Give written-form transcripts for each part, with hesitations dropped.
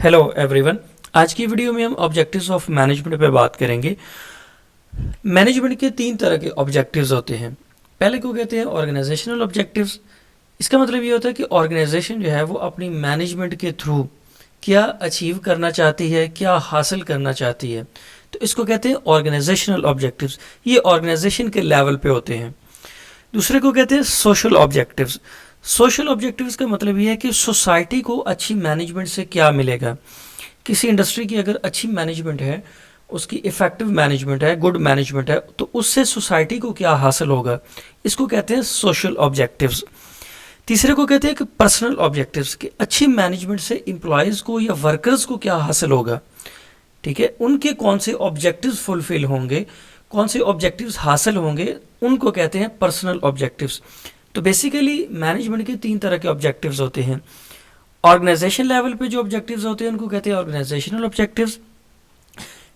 Hello everyone. आज की video में हम ऑब्जेक्टिव्स ऑफ मैनेजमेंट पे बात करेंगे। मैनेजमेंट के तीन तरह के ऑब्जेक्टिव्स होते हैं। पहले को कहते हैं ऑर्गेनाइजेशनल ऑब्जेक्टिव्स। इसका मतलब ये होता है कि ऑर्गेनाइजेशन जो है वो अपनी मैनेजमेंट के थ्रू क्या अचीव करना चाहती है, क्या हासिल करना चाहती है, तो इसको कहते हैं ऑर्गेनाइजेशनल ऑब्जेक्टिव्स। ये ऑर्गेनाइजेशन के लेवल पे होते हैं। दूसरे को कहते हैं सोशल ऑब्जेक्टिव्स। सोशल ऑब्जेक्टिव्स का मतलब ये है कि सोसाइटी को अच्छी मैनेजमेंट से क्या मिलेगा। किसी इंडस्ट्री की अगर अच्छी मैनेजमेंट है, उसकी इफेक्टिव मैनेजमेंट है, गुड मैनेजमेंट है, तो उससे सोसाइटी को क्या हासिल होगा, इसको कहते हैं सोशल ऑब्जेक्टिव्स। तीसरे को कहते हैं कि पर्सनल ऑब्जेक्टिव्स, कि अच्छी मैनेजमेंट से एम्प्लॉयज़ को या वर्कर्स को क्या हासिल होगा। ठीक है, उनके कौन से ऑब्जेक्टिव्स फुलफिल होंगे, कौन से ऑब्जेक्टिव्स हासिल होंगे, उनको कहते हैं पर्सनल ऑब्जेक्टिव्स। तो बेसिकली मैनेजमेंट के तीन तरह के ऑब्जेक्टिव्स होते हैं। ऑर्गेनाइजेशन लेवल पे जो ऑब्जेक्टिव्स होते हैं उनको कहते हैं ऑर्गेनाइजेशनल ऑब्जेक्टिव्स।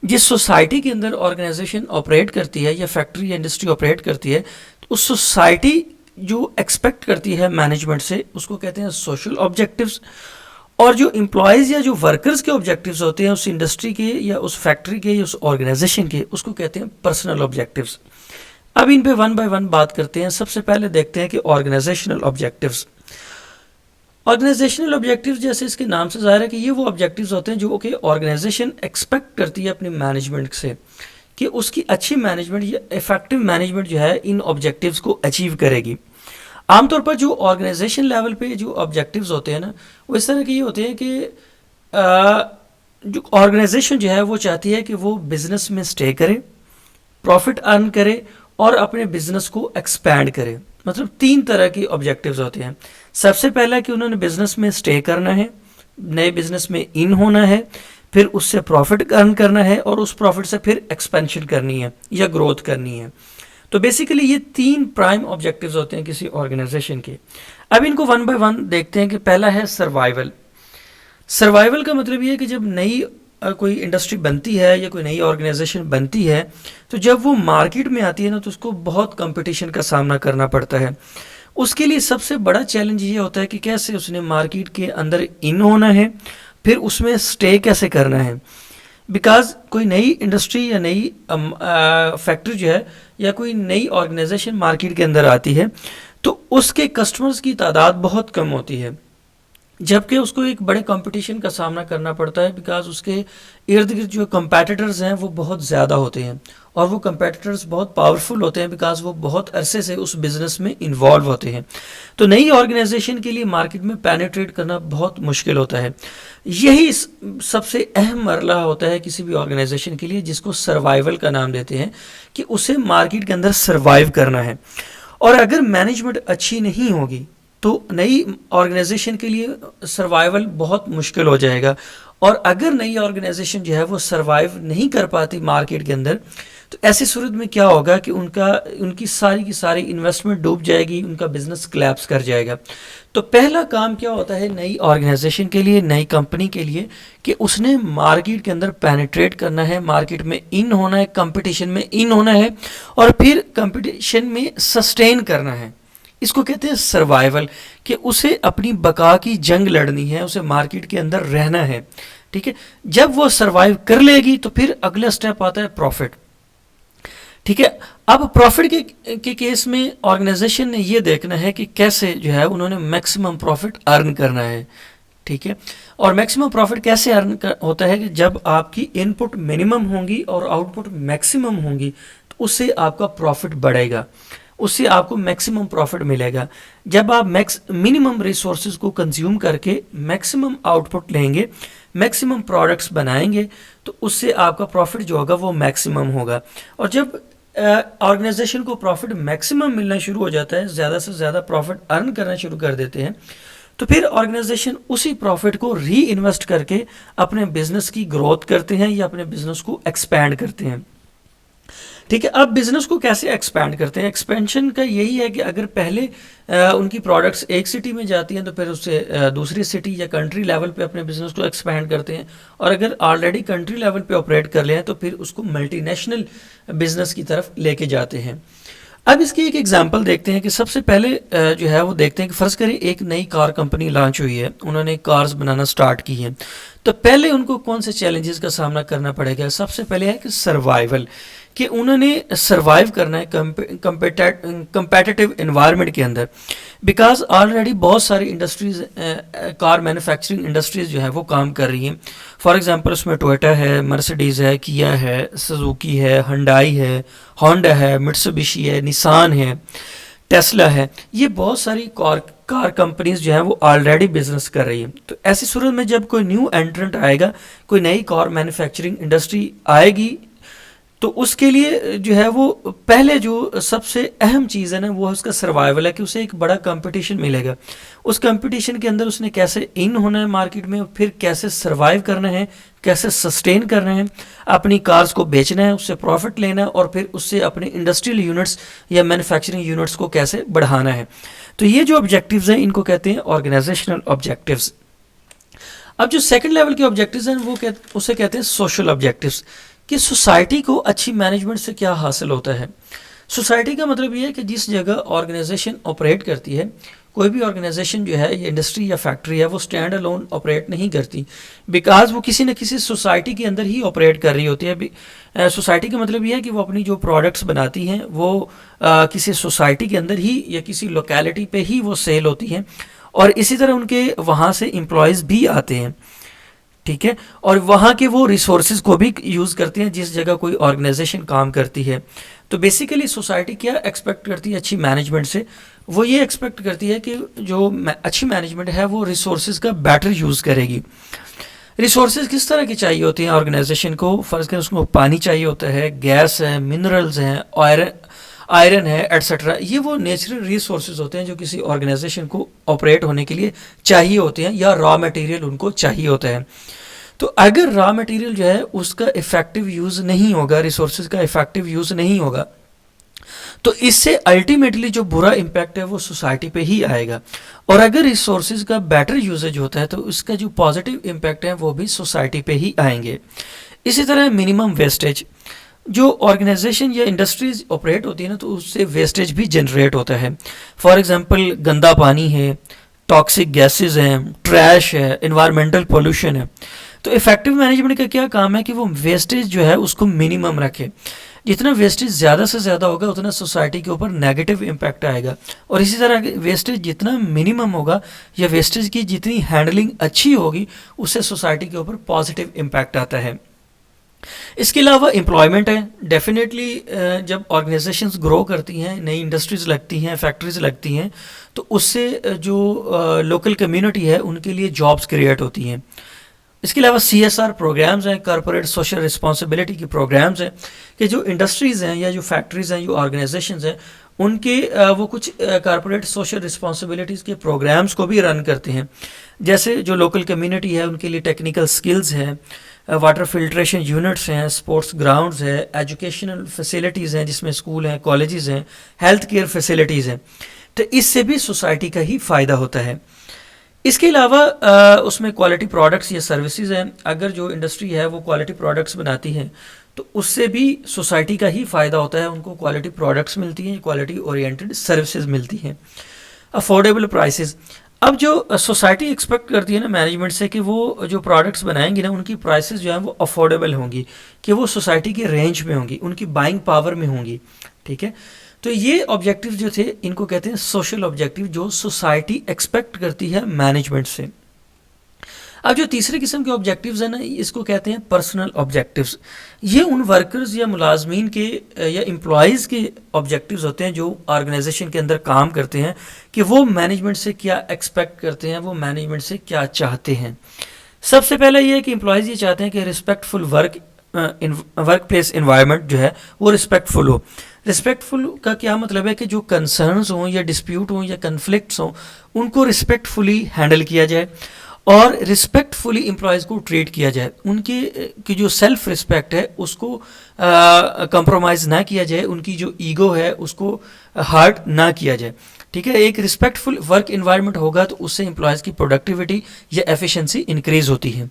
जिस सोसाइटी के अंदर ऑर्गेनाइजेशन ऑपरेट करती है या फैक्ट्री या इंडस्ट्री ऑपरेट करती है, तो उस सोसाइटी जो एक्सपेक्ट करती है मैनेजमेंट से, उसको कहते हैं सोशल ऑब्जेक्टिव्स। और जो एम्प्लॉयज़ या जो वर्कर्स के ऑब्जेक्टिव्स होते हैं उस इंडस्ट्री के या उस फैक्ट्री के या उस ऑर्गेनाइजेशन के, उसको कहते हैं पर्सनल ऑब्जेक्टिव्स। अब इन पे वन बाय वन बात करते हैं। सबसे पहले देखते हैं कि ऑर्गेनाइजेशनल ऑब्जेक्टिव्स। ऑर्गेनाइजेशनल ऑब्जेक्टिव्स, जैसे इसके नाम से ज़ाहिर है कि ये वो ऑब्जेक्टिव्स होते हैं जो कि ऑर्गेनाइजेशन एक्सपेक्ट करती है अपनी मैनेजमेंट से, कि उसकी अच्छी मैनेजमेंट या इफेक्टिव मैनेजमेंट जो है इन ऑब्जेक्टिव्स को अचीव करेगी। आमतौर पर जो ऑर्गेनाइजेशन लेवल पे जो ऑब्जेक्टिव्स होते हैं ना, वो इस तरह के ये होते हैं कि जो ऑर्गेनाइजेशन जो है वो चाहती है कि वो बिजनेस में स्टे करे, प्रॉफिट अर्न करे और अपने बिजनेस को एक्सपैंड करे। मतलब तीन तरह के ऑब्जेक्टिव्स होते हैं। सबसे पहला कि उन्होंने बिजनेस में स्टे करना है, नए बिजनेस में इन होना है, फिर उससे प्रॉफिट अर्न करना है और उस प्रॉफिट से फिर एक्सपेंशन करनी है या ग्रोथ करनी है। तो बेसिकली ये तीन प्राइम ऑब्जेक्टिव्स होते हैं किसी ऑर्गेनाइजेशन के। अब इनको वन बाय वन देखते हैं कि पहला है सर्वाइवल। सर्वाइवल का मतलब ये है कि जब नई कोई इंडस्ट्री बनती है या कोई नई ऑर्गेनाइजेशन बनती है, तो जब वो मार्केट में आती है ना, तो उसको बहुत कंपटीशन का सामना करना पड़ता है। उसके लिए सबसे बड़ा चैलेंज ये होता है कि कैसे उसने मार्केट के अंदर इन होना है, फिर उसमें स्टे कैसे करना है। बिकॉज कोई नई इंडस्ट्री या नई फैक्ट्री जो है या कोई नई ऑर्गेनाइजेशन मार्केट के अंदर आती है, तो उसके कस्टमर्स की तादाद बहुत कम होती है, जबकि उसको एक बड़े कंपटीशन का सामना करना पड़ता है। बिकॉज उसके इर्द गिर्द जो कंपेटिटर्स हैं वो बहुत ज़्यादा होते हैं और वो कंपेटिटर्स बहुत पावरफुल होते हैं, बिकॉज वो बहुत अरसे से उस बिज़नेस में इन्वॉल्व होते हैं। तो नई ऑर्गेनाइजेशन के लिए मार्केट में पेनिट्रेट करना बहुत मुश्किल होता है। यही सबसे अहम मरला होता है किसी भी ऑर्गेनाइजेशन के लिए, जिसको सर्वाइवल का नाम देते हैं, कि उसे मार्केट के अंदर सर्वाइव करना है। और अगर मैनेजमेंट अच्छी नहीं होगी तो नई ऑर्गेनाइजेशन के लिए सर्वाइवल बहुत मुश्किल हो जाएगा। और अगर नई ऑर्गेनाइजेशन जो है वो सर्वाइव नहीं कर पाती मार्केट के अंदर, तो ऐसी सूरत में क्या होगा कि उनकी सारी की सारी इन्वेस्टमेंट डूब जाएगी, उनका बिजनेस क्लैप्स कर जाएगा। तो पहला काम क्या होता है नई ऑर्गेनाइजेशन के लिए, नई कंपनी के लिए, कि उसने मार्केट के अंदर पेनिट्रेट करना है, मार्केट में इन होना है, कंपटीशन में इन होना है और फिर कंपटीशन में सस्टेन करना है। इसको कहते हैं सर्वाइवल, कि उसे अपनी बका की जंग लड़नी है, उसे मार्केट के अंदर रहना है। ठीक है, जब वो सर्वाइव कर लेगी तो फिर अगला स्टेप आता है प्रॉफिट। ठीक है, अब प्रॉफिट के केस में ऑर्गेनाइजेशन ने ये देखना है कि कैसे जो है उन्होंने मैक्सिमम प्रॉफिट अर्न करना है। ठीक है, और मैक्सिमम प्रॉफिट कैसे अर्न होता है कि जब आपकी इनपुट मिनिमम होंगी और आउटपुट मैक्सिमम होंगी, तो उससे आपका प्रॉफिट बढ़ेगा, उससे आपको मैक्सिमम प्रॉफिट मिलेगा। जब आप मिनिमम रिसोर्सेज को कंज्यूम करके मैक्सिमम आउटपुट लेंगे, मैक्सिमम प्रोडक्ट्स बनाएंगे, तो उससे आपका प्रॉफिट जो होगा वो मैक्सिमम होगा। और जब ऑर्गेनाइजेशन को प्रॉफिट मैक्सिमम मिलना शुरू हो जाता है, ज़्यादा से ज़्यादा प्रॉफिट अर्न करना शुरू कर देते हैं, तो फिर ऑर्गेनाइजेशन उसी प्रॉफिट को री इन्वेस्ट करके अपने बिजनेस की ग्रोथ करते हैं या अपने बिजनेस को एक्सपैंड करते हैं। ठीक है, अब बिजनेस को कैसे एक्सपैंड करते हैं। एक्सपेंशन का यही है कि अगर पहले उनकी प्रोडक्ट्स एक सिटी में जाती हैं, तो फिर उससे दूसरी सिटी या कंट्री लेवल पे अपने बिजनेस को एक्सपैंड करते हैं। और अगर ऑलरेडी कंट्री लेवल पे ऑपरेट कर ले हैं, तो फिर उसको मल्टीनेशनल बिजनेस की तरफ लेके जाते हैं। अब इसकी एक एग्जांपल देखते हैं कि सबसे पहले जो है वो देखते हैं कि फ़र्ज़ करें एक नई कार कंपनी लॉन्च हुई है, उन्होंने कार्स बनाना स्टार्ट की हैं। तो पहले उनको कौन से चैलेंजेस का सामना करना पड़ेगा? सबसे पहले है कि सर्वाइवल, कि उन्होंने सर्वाइव करना है कंपेटिटिव एनवायरनमेंट के अंदर, बिकॉज ऑलरेडी बहुत सारी इंडस्ट्रीज़, कार मैन्युफैक्चरिंग इंडस्ट्रीज़ जो है वो काम कर रही हैं। फॉर एग्जांपल उसमें टोयोटा है, मर्सिडीज़ है, किया है, सुजुकी है, हुंडई है, होंडा है, मित्सुबिशी है, निसान है, टेस्ला है। ये बहुत सारी कार कंपनीज जो है वो ऑलरेडी बिजनेस कर रही है। तो ऐसी सूरत में जब कोई न्यू एंट्रेंट आएगा, कोई नई कार मैन्युफैक्चरिंग इंडस्ट्री आएगी, तो उसके लिए जो है वो पहले जो सबसे अहम चीज़ है ना, वो उसका सर्वाइवल है, कि उसे एक बड़ा कंपटीशन मिलेगा। उस कंपटीशन के अंदर उसने कैसे इन होना है मार्केट में, फिर कैसे सर्वाइव करना है, कैसे सस्टेन करना है, अपनी कार्स को बेचना है, उससे प्रॉफिट लेना है, और फिर उससे अपने इंडस्ट्रियल यूनिट्स या मैन्युफैक्चरिंग यूनिट्स को कैसे बढ़ाना है। तो ये जो ऑब्जेक्टिव्स हैं इनको कहते हैं ऑर्गेनाइजेशनल ऑब्जेक्टिव्स। अब जो सेकंड लेवल के ऑब्जेक्टिव्स हैं वो उसे कहते हैं सोशल ऑब्जेक्टिव्स, कि सोसाइटी को अच्छी मैनेजमेंट से क्या हासिल होता है। सोसाइटी का मतलब ये है कि जिस जगह ऑर्गेनाइजेशन ऑपरेट करती है, कोई भी ऑर्गेनाइजेशन जो है, ये इंडस्ट्री या फैक्ट्री है, वो स्टैंड अलोन ऑपरेट नहीं करती, बिकॉज वो किसी न किसी सोसाइटी के अंदर ही ऑपरेट कर रही होती है। सोसाइटी का मतलब ये है कि वो अपनी जो प्रोडक्ट्स बनाती हैं वो किसी सोसाइटी के अंदर ही या किसी लोकेलिटी पे ही वो सेल होती हैं, और इसी तरह उनके वहाँ से एम्प्लॉयज़ भी आते हैं, ठीक है, और वहाँ के वो रिसोर्सेज को भी यूज़ करते हैं जिस जगह कोई ऑर्गेनाइजेशन काम करती है। तो बेसिकली सोसाइटी क्या एक्सपेक्ट करती है अच्छी मैनेजमेंट से? वो ये एक्सपेक्ट करती है कि जो अच्छी मैनेजमेंट है वो रिसोर्सेज का बेटर यूज़ करेगी। रिसोर्सेज किस तरह की चाहिए होती हैं ऑर्गेनाइजेशन को? फ़र्ज़ करें उसको पानी चाहिए होता है, गैस है, मिनरल्स हैं, आयरन है, एट्सेट्रा। ये वो नेचुरल रिसोर्सेज होते हैं जो किसी ऑर्गेनाइजेशन को ऑपरेट होने के लिए चाहिए होते हैं, या रॉ मटेरियल उनको चाहिए होता है। तो अगर रॉ मटेरियल जो है उसका इफ़ेक्टिव यूज़ नहीं होगा, रिसोर्सेज का इफ़ेक्टिव यूज़ नहीं होगा, तो इससे अल्टीमेटली जो बुरा इम्पैक्ट है वो सोसाइटी पे ही आएगा। और अगर रिसोर्सेज का बेटर यूजेज होता है तो उसका जो पॉजिटिव इम्पैक्ट है वो भी सोसाइटी पे ही आएंगे। इसी तरह मिनिमम वेस्टेज, जो ऑर्गेनाइजेशन या इंडस्ट्रीज ऑपरेट होती है ना, तो उससे वेस्टेज भी जनरेट होता है। फॉर एग्जांपल गंदा पानी है, टॉक्सिक गैसेस हैं, ट्रैश है, इन्वायरमेंटल पोल्यूशन है। तो इफेक्टिव मैनेजमेंट का क्या काम है कि वो वेस्टेज जो है उसको मिनिमम रखे। जितना वेस्टेज ज़्यादा से ज़्यादा होगा उतना सोसाइटी के ऊपर नेगेटिव इम्पैक्ट आएगा, और इसी तरह वेस्टेज जितना मिनिमम होगा या वेस्टेज की जितनी हैंडलिंग अच्छी होगी उससे सोसाइटी के ऊपर पॉजिटिव इम्पैक्ट आता है। इसके अलावा एम्प्लॉयमेंट है। डेफिनेटली जब ऑर्गेनाइजेशंस ग्रो करती हैं, नई इंडस्ट्रीज़ लगती हैं, फैक्ट्रीज लगती हैं, तो उससे जो लोकल कम्युनिटी है उनके लिए जॉब्स क्रिएट होती हैं। इसके अलावा CSR प्रोग्राम्स हैं, कॉरपोरेट सोशल रिस्पॉन्सिबिलिटी के प्रोग्राम्स हैं, कि जो इंडस्ट्रीज़ हैं या जो फैक्ट्रीज़ हैं, जो ऑर्गेनाइजेशंस हैं, उनके वो कुछ कॉरपोरेट सोशल रिस्पॉन्सिबिलिटीज़ के प्रोग्राम्स को भी रन करते हैं। जैसे जो लोकल कम्युनिटी है उनके लिए टेक्निकल स्किल्स हैं, वाटर फिल्ट्रेशन यूनिट्स हैं, स्पोर्ट्स ग्राउंड्स हैं, एजुकेशनल फैसिलिटीज़ हैं जिसमें स्कूल हैं, कॉलेजेस हैं, हेल्थ केयर फैसिलिटीज़ हैं। तो इससे भी सोसाइटी का ही फ़ायदा होता है। इसके अलावा उसमें क्वालिटी प्रोडक्ट्स या सर्विसेज हैं। अगर जो इंडस्ट्री है वो क्वालिटी प्रोडक्ट्स बनाती है तो उससे भी सोसाइटी का ही फ़ायदा होता है, उनको क्वालिटी प्रोडक्ट्स मिलती हैं, क्वालिटी ओरिएंटेड सर्विसेज मिलती हैं। अफोर्डेबल प्राइसेस, अब जो सोसाइटी एक्सपेक्ट करती है ना मैनेजमेंट से कि वो जो प्रोडक्ट्स बनाएंगे ना उनकी प्राइसेस जो हैं वो अफोर्डेबल होंगी, कि वो सोसाइटी के रेंज में होंगी, उनकी बाइंग पावर में होंगी, ठीक है। तो ये ऑब्जेक्टिव जो थे इनको कहते हैं सोशल ऑब्जेक्टिव, जो सोसाइटी एक्सपेक्ट करती है मैनेजमेंट से। अब जो तीसरे किस्म के ऑब्जेक्टिव्स हैं ना, इसको कहते हैं पर्सनल ऑब्जेक्टिव्स। ये उन वर्कर्स या मुलाजमीन के या एम्प्लॉयज़ के ऑब्जेक्टिव्स होते हैं जो ऑर्गेनाइजेशन के अंदर काम करते हैं, कि वो मैनेजमेंट से क्या एक्सपेक्ट करते हैं, वो मैनेजमेंट से क्या चाहते हैं। सबसे पहला ये है कि एम्प्लॉयज़ ये चाहते हैं कि रिस्पेक्टफुल वर्क प्लेस इन्वायरमेंट जो है वो रिस्पेक्टफुल हो। रिस्पेक्टफुल का क्या मतलब है कि जो कंसर्न्स हों या डिस्प्यूट हों या कन्फ्लिक्ट्स हों उनको रिस्पेक्टफुली हैंडल किया जाए, और रिस्पेक्टफुली एम्प्लॉयज़ को ट्रीट किया जाए। उनके की जो सेल्फ रिस्पेक्ट है उसको कंप्रोमाइज़ ना किया जाए, उनकी जो ईगो है उसको हर्ट ना किया जाए, ठीक है। एक रिस्पेक्टफुल वर्क इन्वायरमेंट होगा तो उससे एम्प्लॉयज़ की प्रोडक्टिविटी या एफिशिएंसी इंक्रीज़ होती है।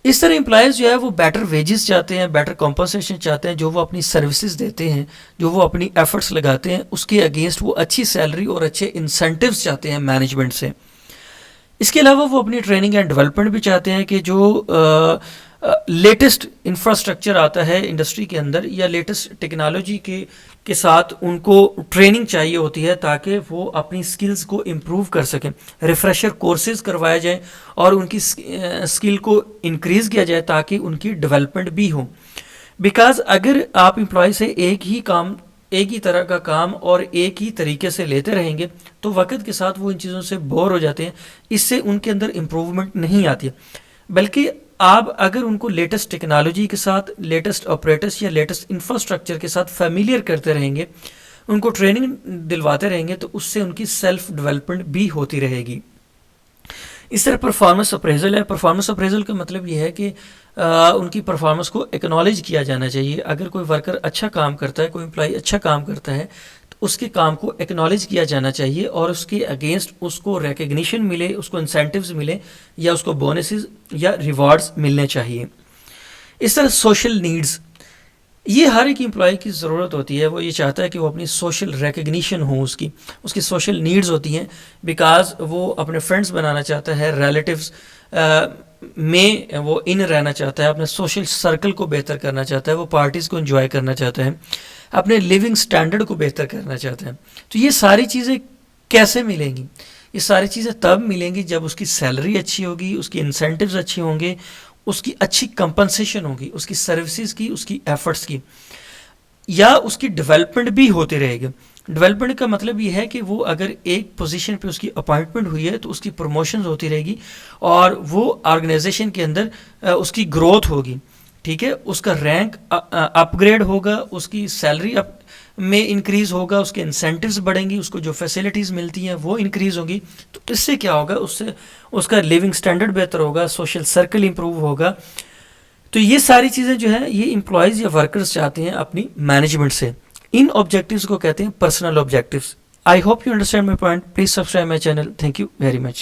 इस तरह एम्प्लॉयज़ जो है वो बेटर वेजेस चाहते हैं, बेटर कॉम्पनसेशन चाहते हैं, जो वो अपनी सर्विसेज देते हैं, जो वो अपनी एफर्ट्स लगाते हैं उसके अगेंस्ट वो अच्छी सैलरी और अच्छे इंसेंटिव्स चाहते हैं मैनेजमेंट से। इसके अलावा वो अपनी ट्रेनिंग एंड डेवलपमेंट भी चाहते हैं कि जो लेटेस्ट इंफ्रास्ट्रक्चर आता है इंडस्ट्री के अंदर या लेटेस्ट टेक्नोलॉजी के साथ उनको ट्रेनिंग चाहिए होती है ताकि वो अपनी स्किल्स को इम्प्रूव कर सकें, रिफ्रेशर कोर्सेज करवाए जाएं और उनकी स्किल को इंक्रीज़ किया जाए ताकि उनकी डेवलपमेंट भी हो। बिकॉज अगर आप एम्प्लॉय से एक ही तरह का काम और एक ही तरीके से लेते रहेंगे तो वक्त के साथ वो इन चीज़ों से बोर हो जाते हैं, इससे उनके अंदर इम्प्रूवमेंट नहीं आती है। बल्कि आप अगर उनको लेटेस्ट टेक्नोलॉजी के साथ, लेटेस्ट ऑपरेटर्स या लेटेस्ट इंफ्रास्ट्रक्चर के साथ फेमिलियर करते रहेंगे, उनको ट्रेनिंग दिलवाते रहेंगे तो उससे उनकी सेल्फ डेवलपमेंट भी होती रहेगी। इस तरह परफॉर्मेंस अप्रेजल है। परफॉर्मेंस अप्रेजल का मतलब ये है कि उनकी परफॉर्मेंस को एक्नॉलेज किया जाना चाहिए। अगर कोई वर्कर अच्छा काम करता है, कोई एम्प्लॉय अच्छा काम करता है तो उसके काम को एक्नॉलेज किया जाना चाहिए और उसके अगेंस्ट उसको रिकग्निशन मिले, उसको इंसेंटिव्स मिले या उसको बोनसेस या रिवॉर्ड्स मिलने चाहिए। इस तरह सोशल नीड्स, ये हर एक एम्प्लॉय की ज़रूरत होती है। वो ये चाहता है कि वो अपनी सोशल रिकग्निशन हो, उसकी सोशल नीड्स होती हैं। बिकॉज वो अपने फ्रेंड्स बनाना चाहता है, रिलेटिव्स में वो इन रहना चाहता है, अपने सोशल सर्कल को बेहतर करना चाहता है, वो पार्टीज़ को एंजॉय करना चाहता है, अपने लिविंग स्टैंडर्ड को बेहतर करना चाहता है। तो ये सारी चीज़ें कैसे मिलेंगी? ये सारी चीज़ें तब मिलेंगी जब उसकी सैलरी अच्छी होगी, उसकी इंसेंटिव्स अच्छे होंगे, उसकी अच्छी कंपनसेशन होगी, उसकी सर्विसेज की, उसकी एफर्ट्स की, या उसकी डेवलपमेंट भी होती रहेगी। डेवलपमेंट का मतलब ये है कि वो अगर एक पोजीशन पे उसकी अपॉइंटमेंट हुई है तो उसकी प्रमोशन होती रहेगी और वो ऑर्गेनाइजेशन के अंदर उसकी ग्रोथ होगी, ठीक है, उसका रैंक अपग्रेड होगा, उसकी सैलरी में इंक्रीज़ होगा, उसके इंसेंटिव्स बढ़ेंगी, उसको जो फैसिलिटीज़ मिलती हैं वो इंक्रीज़ होगी। तो इससे क्या होगा, उससे उसका लिविंग स्टैंडर्ड बेहतर होगा, सोशल सर्कल इंप्रूव होगा। तो ये सारी चीज़ें जो है ये एम्प्लॉयज़ या वर्कर्स चाहते हैं अपनी मैनेजमेंट से। इन ऑब्जेक्टिव्स को कहते हैं personal objectives. I hope you understand my point. Please subscribe my channel. Thank you very much.